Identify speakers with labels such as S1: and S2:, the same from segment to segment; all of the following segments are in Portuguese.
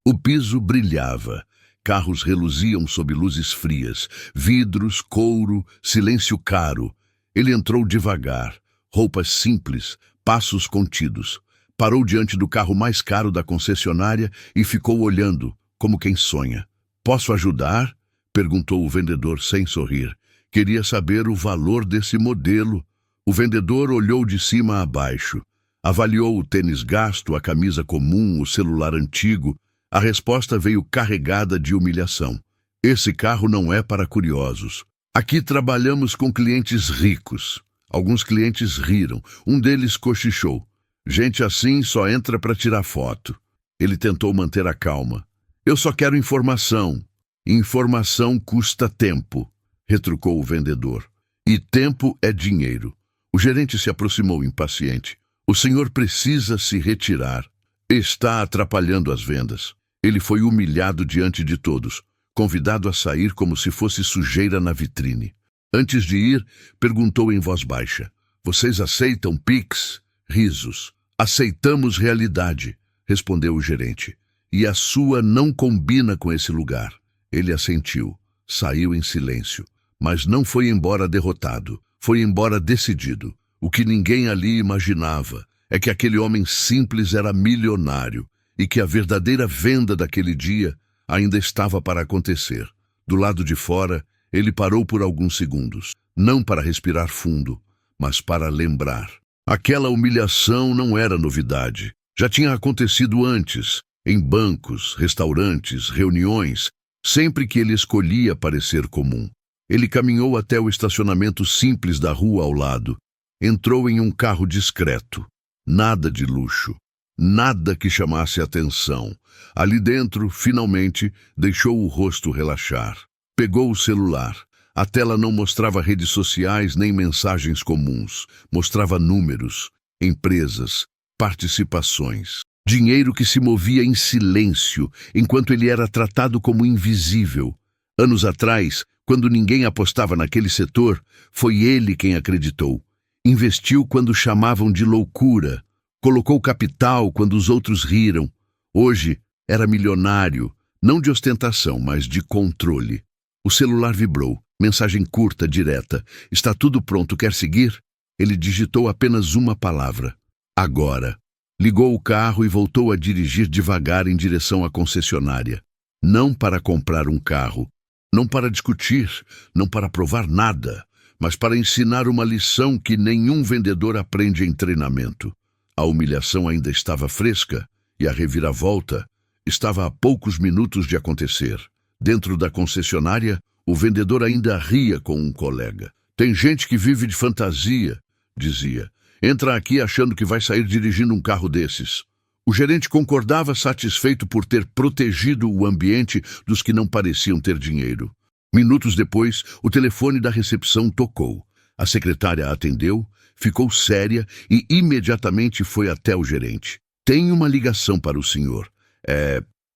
S1: O piso brilhava. Carros reluziam sob luzes frias, vidros, couro, silêncio caro. Ele entrou devagar, roupas simples, passos contidos. Parou diante do carro mais caro da concessionária e ficou olhando, como quem sonha. "Posso ajudar?" perguntou o vendedor sem sorrir. Queria saber o valor desse modelo. O vendedor olhou de cima a baixo. Avaliou o tênis gasto, a camisa comum, o celular antigo. A resposta veio carregada de humilhação. "Esse carro não é para curiosos. Aqui trabalhamos com clientes ricos." Alguns clientes riram. Um deles cochichou. "Gente assim só entra para tirar foto." Ele tentou manter a calma. "Eu só quero informação." "Informação custa tempo", retrucou o vendedor. "E tempo é dinheiro." O gerente se aproximou impaciente. "O senhor precisa se retirar. Está atrapalhando as vendas." Ele foi humilhado diante de todos, convidado a sair como se fosse sujeira na vitrine. Antes de ir, perguntou em voz baixa: "Vocês aceitam Pix?" Risos. "Aceitamos realidade", respondeu o gerente. "E a sua não combina com esse lugar." Ele assentiu. Saiu em silêncio. Mas não foi embora derrotado. Foi embora decidido. O que ninguém ali imaginava é que aquele homem simples era milionário e que a verdadeira venda daquele dia ainda estava para acontecer. Do lado de fora, ele parou por alguns segundos, não para respirar fundo, mas para lembrar. Aquela humilhação não era novidade. Já tinha acontecido antes, em bancos, restaurantes, reuniões, sempre que ele escolhia parecer comum. Ele caminhou até o estacionamento simples da rua ao lado. Entrou em um carro discreto. Nada de luxo. Nada que chamasse atenção. Ali dentro, finalmente, deixou o rosto relaxar. Pegou o celular. A tela não mostrava redes sociais nem mensagens comuns. Mostrava números, empresas, participações. Dinheiro que se movia em silêncio, enquanto ele era tratado como invisível. Anos atrás, quando ninguém apostava naquele setor, foi ele quem acreditou. Investiu quando chamavam de loucura. Colocou capital quando os outros riram. Hoje era milionário, não de ostentação, mas de controle. O celular vibrou. Mensagem curta, direta. "Está tudo pronto, quer seguir?" Ele digitou apenas uma palavra. "Agora." Ligou o carro e voltou a dirigir devagar em direção à concessionária. Não para comprar um carro, não para discutir, não para provar nada, mas para ensinar uma lição que nenhum vendedor aprende em treinamento. A humilhação ainda estava fresca e a reviravolta estava a poucos minutos de acontecer. Dentro da concessionária, o vendedor ainda ria com um colega. "Tem gente que vive de fantasia", dizia. "Entra aqui achando que vai sair dirigindo um carro desses." O gerente concordava, satisfeito por ter protegido o ambiente dos que não pareciam ter dinheiro. Minutos depois, o telefone da recepção tocou. A secretária atendeu, ficou séria e imediatamente foi até o gerente. "Tem uma ligação para o senhor.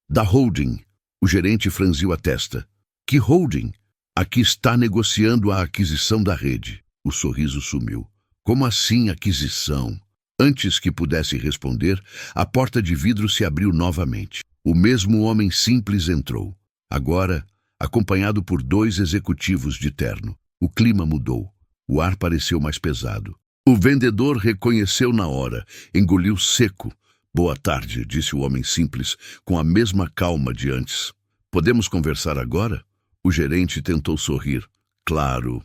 S1: Da holding." O gerente franziu a testa. "Que holding?" "Aqui está negociando a aquisição da rede." O sorriso sumiu. "Como assim aquisição?" Antes que pudesse responder, a porta de vidro se abriu novamente. O mesmo homem simples entrou. Agora, acompanhado por 2 executivos de terno. O clima mudou. O ar pareceu mais pesado. O vendedor reconheceu na hora, engoliu seco. "Boa tarde", disse o homem simples, com a mesma calma de antes. "Podemos conversar agora?" O gerente tentou sorrir. Claro.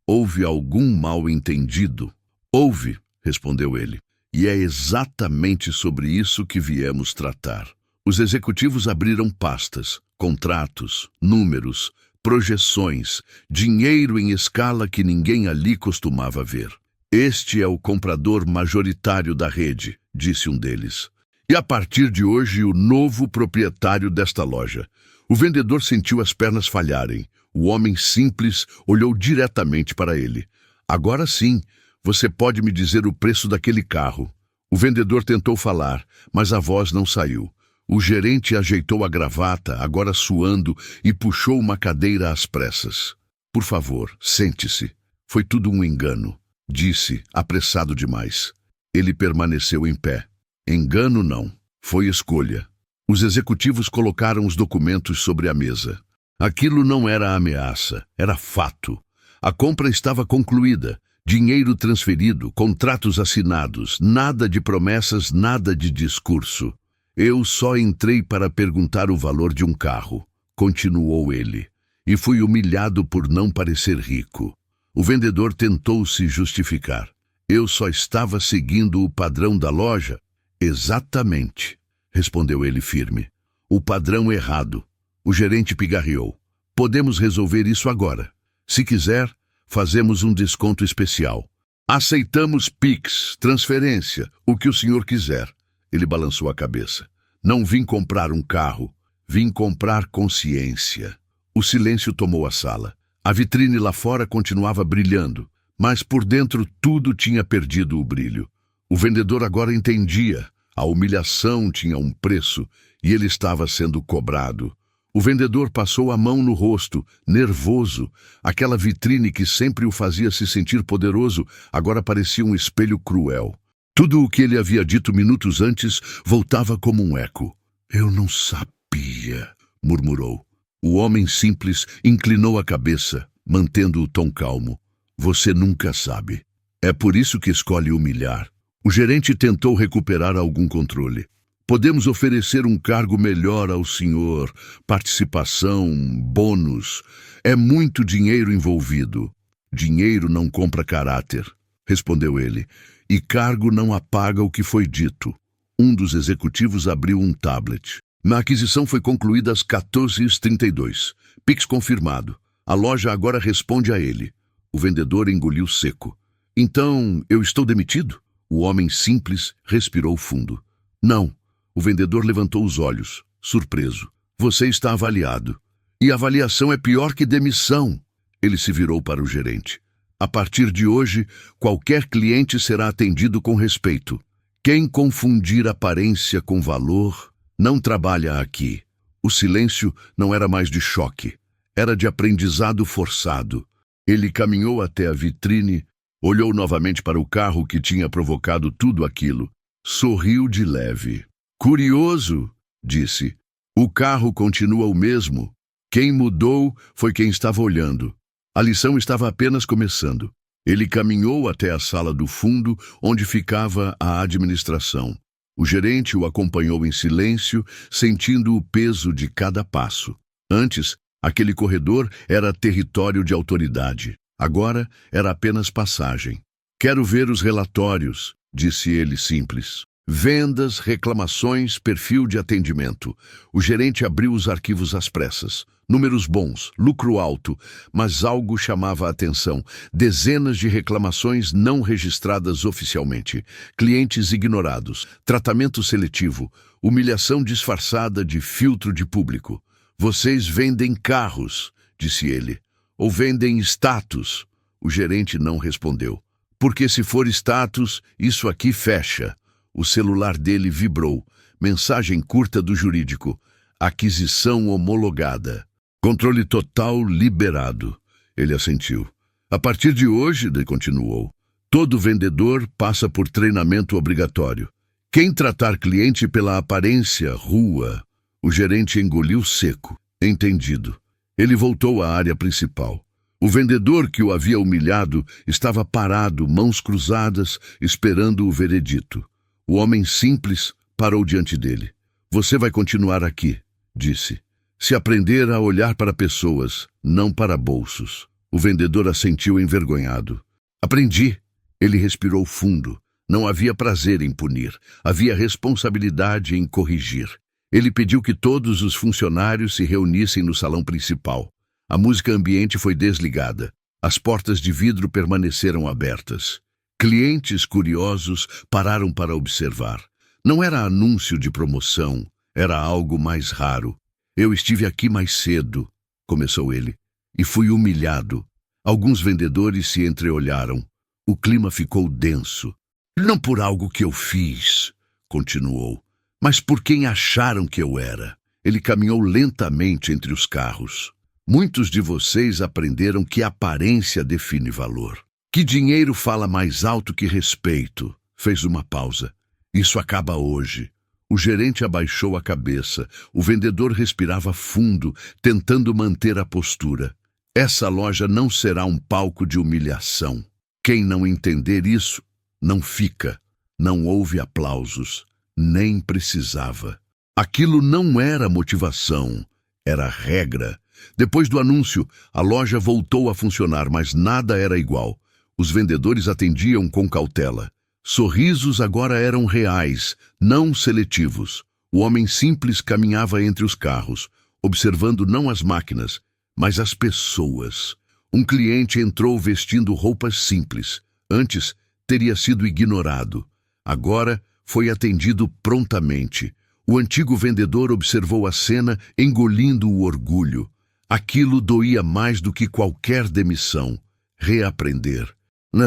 S1: Houve algum mal-entendido?" "Houve", respondeu ele. "E é exatamente sobre isso que viemos tratar." Os executivos abriram pastas, contratos, números, projeções, dinheiro em escala que ninguém ali costumava ver. "Este é o comprador majoritário da rede", disse um deles. "E a partir de hoje, o novo proprietário desta loja." O vendedor sentiu as pernas falharem. O homem simples olhou diretamente para ele. "Agora sim, você pode me dizer o preço daquele carro." O vendedor tentou falar, mas a voz não saiu. O gerente ajeitou a gravata, agora suando, e puxou uma cadeira às pressas. "Por favor, sente-se. Foi tudo um engano", disse, apressado demais. Ele permaneceu em pé. "Engano não. Foi escolha." Os executivos colocaram os documentos sobre a mesa. Aquilo não era ameaça, era fato. A compra estava concluída, dinheiro transferido, contratos assinados, nada de promessas, nada de discurso. Eu só entrei para perguntar o valor de um carro, continuou ele, e fui humilhado por não parecer rico. O vendedor tentou se justificar. Eu só estava seguindo o padrão da loja? Exatamente, respondeu ele firme. O padrão errado. O gerente pigarreou. Podemos resolver isso agora. Se quiser, fazemos um desconto especial. Aceitamos Pix, transferência, o que o senhor quiser. Ele balançou a cabeça. Não vim comprar um carro, vim comprar consciência. O silêncio tomou a sala. A vitrine lá fora continuava brilhando, mas por dentro tudo tinha perdido o brilho. O vendedor agora entendia. A humilhação tinha um preço e ele estava sendo cobrado. O vendedor passou a mão no rosto, nervoso. Aquela vitrine que sempre o fazia se sentir poderoso agora parecia um espelho cruel. Tudo o que ele havia dito minutos antes voltava como um eco. Eu não sabia, murmurou. O homem simples inclinou a cabeça, mantendo o tom calmo. Você nunca sabe. É por isso que escolhe humilhar. O gerente tentou recuperar algum controle. Podemos oferecer um cargo melhor ao senhor, participação, bônus. É muito dinheiro envolvido. Dinheiro não compra caráter, respondeu ele, e cargo não apaga o que foi dito. Um dos executivos abriu um tablet. A aquisição foi concluída às 14h32. Pix confirmado. A loja agora responde a ele. O vendedor engoliu seco. Então, eu estou demitido? O homem simples respirou fundo. Não. O vendedor levantou os olhos, surpreso. Você está avaliado. E avaliação é pior que demissão. Ele se virou para o gerente. A partir de hoje, qualquer cliente será atendido com respeito. Quem confundir aparência com valor, não trabalha aqui. O silêncio não era mais de choque. Era de aprendizado forçado. Ele caminhou até a vitrine, olhou novamente para o carro que tinha provocado tudo aquilo. Sorriu de leve. Curioso, disse. O carro continua o mesmo. Quem mudou foi quem estava olhando. A lição estava apenas começando. Ele caminhou até a sala do fundo, onde ficava a administração. O gerente o acompanhou em silêncio, sentindo o peso de cada passo. Antes, aquele corredor era território de autoridade. Agora, era apenas passagem. Quero ver os relatórios, disse ele simples. Vendas, reclamações, perfil de atendimento. O gerente abriu os arquivos às pressas. Números bons, lucro alto, mas algo chamava a atenção. Dezenas de reclamações não registradas oficialmente. Clientes ignorados. Tratamento seletivo. Humilhação disfarçada de filtro de público. Vocês vendem carros, disse ele. Ou vendem status? O gerente não respondeu. Porque se for status, isso aqui fecha. O celular dele vibrou. Mensagem curta do jurídico. Aquisição homologada. Controle total liberado. Ele assentiu. A partir de hoje, ele continuou, todo vendedor passa por treinamento obrigatório. Quem tratar cliente pela aparência, rua. O gerente engoliu seco. Entendido. Ele voltou à área principal. O vendedor que o havia humilhado estava parado, mãos cruzadas, esperando o veredito. O homem simples parou diante dele. Você vai continuar aqui, disse. Se aprender a olhar para pessoas, não para bolsos. O vendedor assentiu envergonhado. Aprendi. Ele respirou fundo. Não havia prazer em punir. Havia responsabilidade em corrigir. Ele pediu que todos os funcionários se reunissem no salão principal. A música ambiente foi desligada. As portas de vidro permaneceram abertas. Clientes curiosos pararam para observar. Não era anúncio de promoção, era algo mais raro. Eu estive aqui mais cedo, começou ele, e fui humilhado. Alguns vendedores se entreolharam. O clima ficou denso. Não por algo que eu fiz, continuou, mas por quem acharam que eu era. Ele caminhou lentamente entre os carros. Muitos de vocês aprenderam que aparência define valor. Que dinheiro fala mais alto que respeito. Fez uma pausa. Isso acaba hoje. O gerente abaixou a cabeça. O vendedor respirava fundo, tentando manter a postura. Essa loja não será um palco de humilhação. Quem não entender isso, não fica. Não houve aplausos. Nem precisava. Aquilo não era motivação, era regra. Depois do anúncio, a loja voltou a funcionar, mas nada era igual. Os vendedores atendiam com cautela. Sorrisos agora eram reais, não seletivos. O homem simples caminhava entre os carros, observando não as máquinas, mas as pessoas. Um cliente entrou vestindo roupas simples. Antes, teria sido ignorado. Agora, foi atendido prontamente. O antigo vendedor observou a cena, engolindo o orgulho. Aquilo doía mais do que qualquer demissão. Reaprender.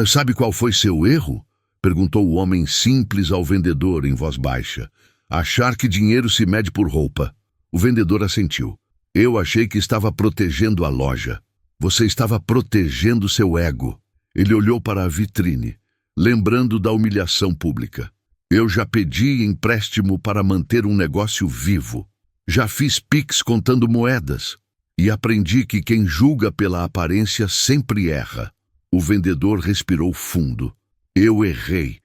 S1: Sabe qual foi seu erro? Perguntou o homem simples ao vendedor em voz baixa. Achar que dinheiro se mede por roupa. O vendedor assentiu. Eu achei que estava protegendo a loja. Você estava protegendo seu ego. Ele olhou para a vitrine, lembrando da humilhação pública. Eu já pedi empréstimo para manter um negócio vivo. Já fiz Pix contando moedas. E aprendi que quem julga pela aparência sempre erra. O vendedor respirou fundo. Eu errei.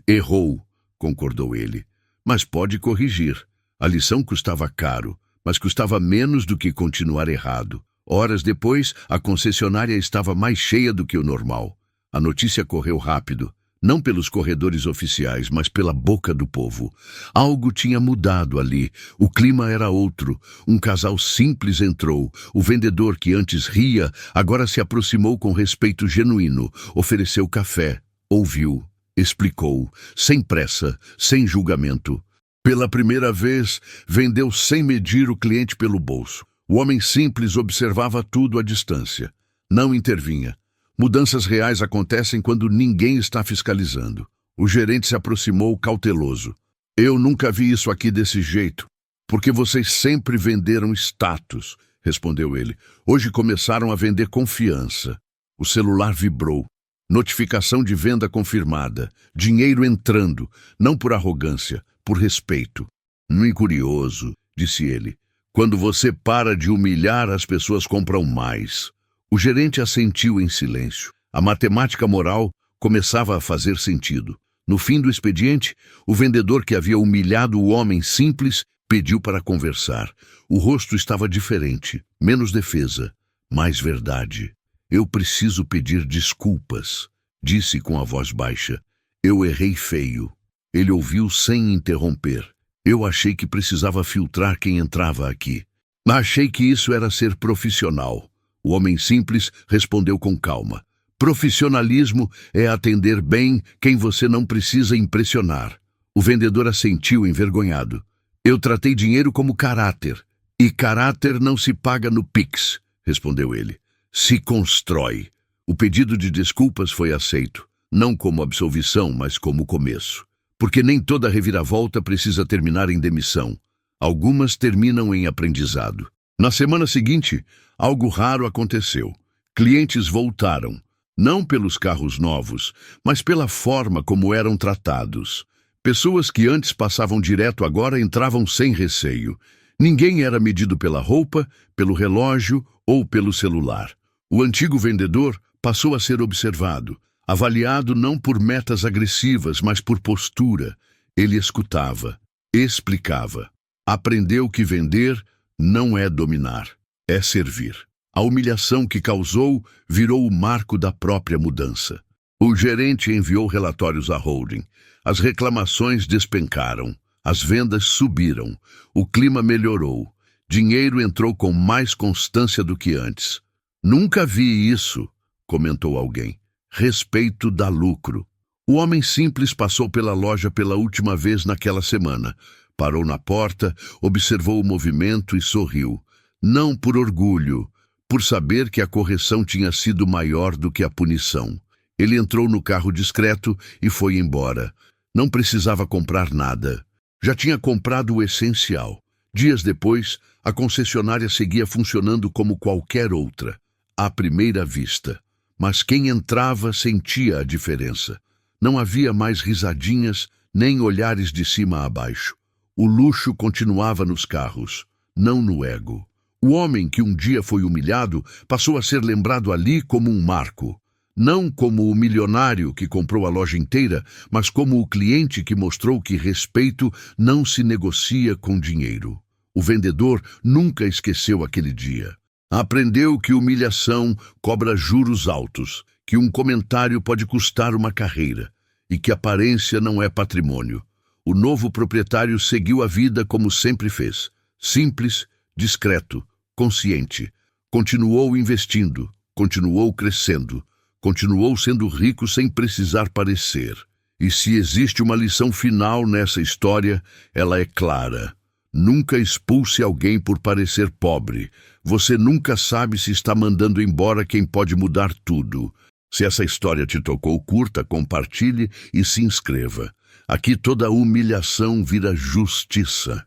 S1: Errou, concordou ele. Mas pode corrigir. A lição custava caro, mas custava menos do que continuar errado. Horas depois, a concessionária estava mais cheia do que o normal. A notícia correu rápido, não pelos corredores oficiais, mas pela boca do povo. Algo tinha mudado ali. O clima era outro. Um casal simples entrou. O vendedor, que antes ria, agora se aproximou com respeito genuíno. Ofereceu café. Ouviu. Explicou. Sem pressa, sem julgamento. Pela primeira vez, vendeu sem medir o cliente pelo bolso. O homem simples observava tudo à distância. Não intervinha. Mudanças reais acontecem quando ninguém está fiscalizando. O gerente se aproximou cauteloso. Eu nunca vi isso aqui desse jeito. Porque vocês sempre venderam status, respondeu ele. Hoje começaram a vender confiança. O celular vibrou. Notificação de venda confirmada. Dinheiro entrando. Não por arrogância, por respeito. Muito curioso, disse ele. Quando você para de humilhar, as pessoas compram mais. O gerente assentiu em silêncio. A matemática moral começava a fazer sentido. No fim do expediente, o vendedor que havia humilhado o homem simples pediu para conversar. O rosto estava diferente, menos defesa, mais verdade. Eu preciso pedir desculpas, disse com a voz baixa. Eu errei feio. Ele ouviu sem interromper. Eu achei que precisava filtrar quem entrava aqui. Achei que isso era ser profissional. O homem simples respondeu com calma. Profissionalismo é atender bem quem você não precisa impressionar. O vendedor assentiu envergonhado. Eu tratei dinheiro como caráter. E caráter não se paga no Pix, respondeu ele. Se constrói. O pedido de desculpas foi aceito. Não como absolvição, mas como começo. Porque nem toda reviravolta precisa terminar em demissão. Algumas terminam em aprendizado. Na semana seguinte, algo raro aconteceu. Clientes voltaram, não pelos carros novos, mas pela forma como eram tratados. Pessoas que antes passavam direto agora entravam sem receio. Ninguém era medido pela roupa, pelo relógio ou pelo celular. O antigo vendedor passou a ser observado, avaliado não por metas agressivas, mas por postura. Ele escutava, explicava. Aprendeu que vender não é dominar, é servir. A humilhação que causou virou o marco da própria mudança. O gerente enviou relatórios à holding. As reclamações despencaram. As vendas subiram. O clima melhorou. Dinheiro entrou com mais constância do que antes. Nunca vi isso, comentou alguém. Respeito dá lucro. O homem simples passou pela loja pela última vez naquela semana. Parou na porta, observou o movimento e sorriu. Não por orgulho, por saber que a correção tinha sido maior do que a punição. Ele entrou no carro discreto e foi embora. Não precisava comprar nada. Já tinha comprado o essencial. Dias depois, a concessionária seguia funcionando como qualquer outra, à primeira vista. Mas quem entrava sentia a diferença. Não havia mais risadinhas, nem olhares de cima a baixo. O luxo continuava nos carros, não no ego. O homem que um dia foi humilhado passou a ser lembrado ali como um marco. Não como o milionário que comprou a loja inteira, mas como o cliente que mostrou que respeito não se negocia com dinheiro. O vendedor nunca esqueceu aquele dia. Aprendeu que humilhação cobra juros altos, que um comentário pode custar uma carreira e que aparência não é patrimônio. O novo proprietário seguiu a vida como sempre fez, simples, discreto, consciente. Continuou investindo, continuou crescendo, continuou sendo rico sem precisar parecer. E se existe uma lição final nessa história, ela é clara. Nunca expulse alguém por parecer pobre. Você nunca sabe se está mandando embora quem pode mudar tudo. Se essa história te tocou, curta, compartilhe e se inscreva. Aqui toda humilhação vira justiça.